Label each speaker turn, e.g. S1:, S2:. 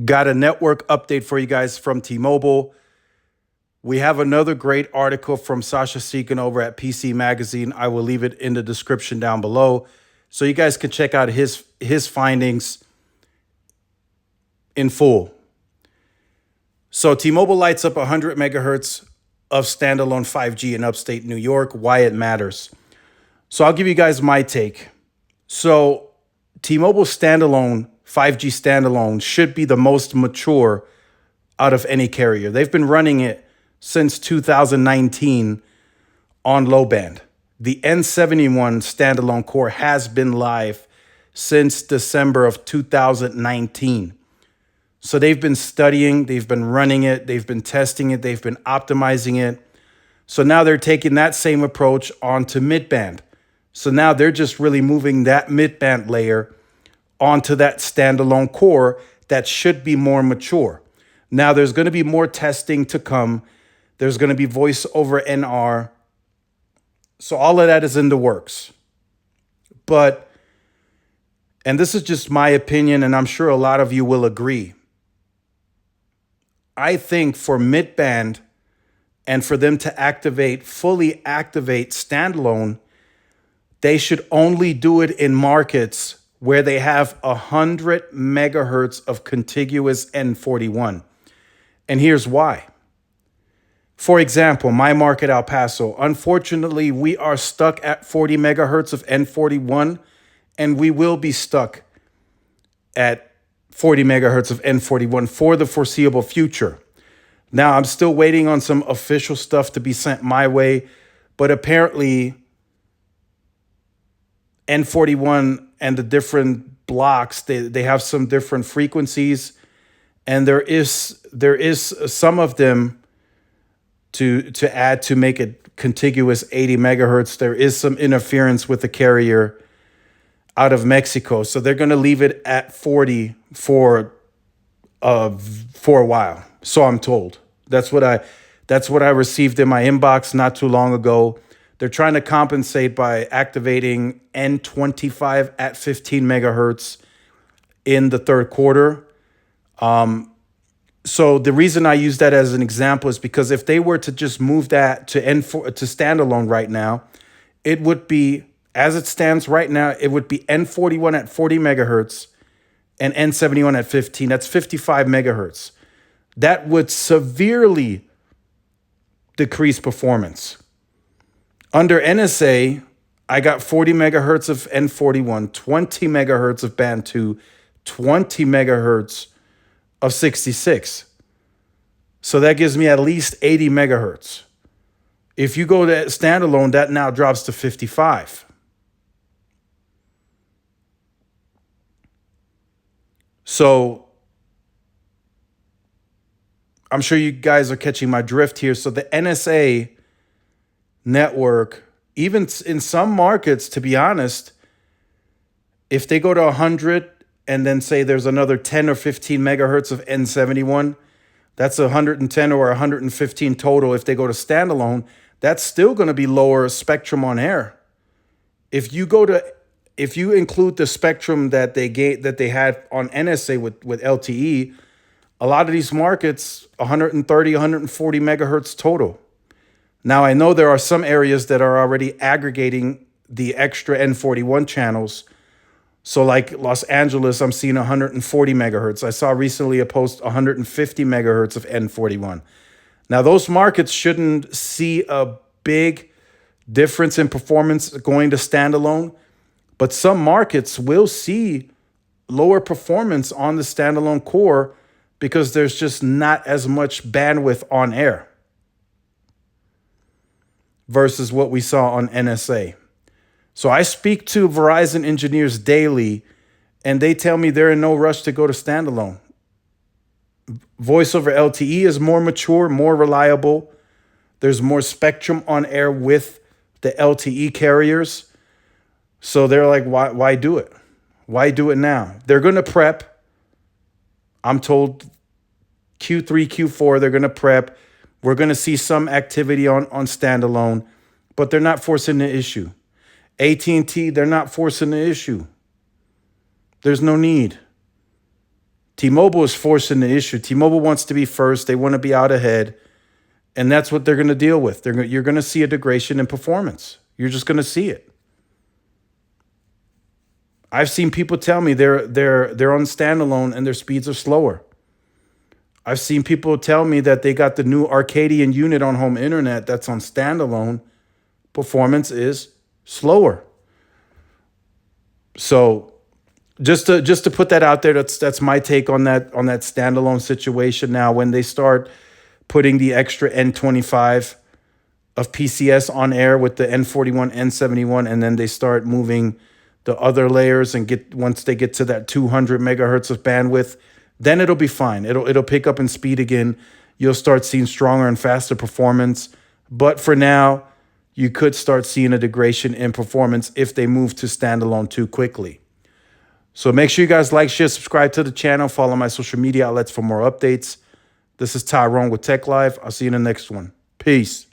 S1: Got a network update for you guys from T-Mobile. We have another great article from Sasha Segan over at PC Magazine. I will leave it in the description down below so you guys can check out his findings in full. So T-Mobile lights up 100 megahertz of standalone 5G in upstate New York, why it matters. So I'll give you guys my take. So T-Mobile standalone, 5G standalone, should be the most mature out of any carrier. They've been running it since 2019 on low band. The N71 standalone core has been live since December of 2019. So they've been studying, they've been running it, they've been testing it, they've been optimizing it. So now they're taking that same approach onto mid-band. So now they're just really moving that mid-band layer onto that standalone core that should be more mature. Now there's going to be more testing to come. There's going to be voice over NR. So all of that is in the works. But, and this is just my opinion, and I'm sure a lot of you will agree, I think for mid-band and for them to fully activate standalone, they should only do it in markets where they have 100 megahertz of contiguous N41. And here's why. For example, my market, El Paso, unfortunately, we are stuck at 40 megahertz of N41, and we will be stuck at 40 megahertz of N41 for the foreseeable future. Now, I'm still waiting on some official stuff to be sent my way, but apparently N41 and the different blocks, they have some different frequencies, and there is some of them to add to make it contiguous 80 megahertz. There is some interference with the carrier out of Mexico, so they're going to leave it at 40 for a while. So I'm told. That's what I received in my inbox not too long ago. They're trying to compensate by activating N25 at 15 megahertz in the third quarter. So the reason I use that as an example is because if they were to just move that to standalone right now, it would be, as it stands right now, it would be N41 at 40 megahertz and N71 at 15. That's 55 megahertz. That would severely decrease performance. Under NSA, I got 40 megahertz of N41, 20 megahertz of band 2, 20 megahertz of 66. So that gives me at least 80 megahertz. If you go to standalone, that now drops to 55. So I'm sure you guys are catching my drift here. So the NSA network, even in some markets, to be honest, if they go to 100 and then say there's another 10 or 15 megahertz of N71, that's 110 or 115 total. If they go to standalone, that's still going to be lower spectrum on air. If you include the spectrum that they had on NSA with LTE, a lot of these markets, 130, 140 megahertz total. Now, I know there are some areas that are already aggregating the extra N41 channels. So like Los Angeles, I'm seeing 140 megahertz. I saw recently a post 150 megahertz of N41. Now, those markets shouldn't see a big difference in performance going to standalone, but some markets will see lower performance on the standalone core because there's just not as much bandwidth on air versus what we saw on NSA. So I speak to Verizon engineers daily, and they tell me they're in no rush to go to standalone. Voice over LTE is more mature, more reliable. There's more spectrum on air with the LTE carriers. So they're like, why do it? Why do it now? They're going to prep. I'm told Q3, Q4, they're going to prep. We're going to see some activity on standalone, but they're not forcing the issue. AT&T, they're not forcing the issue. There's no need. T-Mobile is forcing the issue. T-Mobile wants to be first. They want to be out ahead. And that's what they're going to deal with. You're going to see a degradation in performance. You're just going to see it. I've seen people tell me they're on standalone and their speeds are slower. I've seen people tell me that they got the new Arcadian unit on home internet that's on standalone. Performance is slower. So just to put that out there, that's my take on that standalone situation. Now, when they start putting the extra N25 of PCS on air with the N41, N71, and then they start moving the other layers and once they get to that 200 megahertz of bandwidth, then it'll be fine. It'll pick up in speed again. You'll start seeing stronger and faster performance. But for now, you could start seeing a degradation in performance if they move to standalone too quickly. So make sure you guys like, share, subscribe to the channel. Follow my social media outlets for more updates. This is Tyrone with Tech Live. I'll see you in the next one. Peace.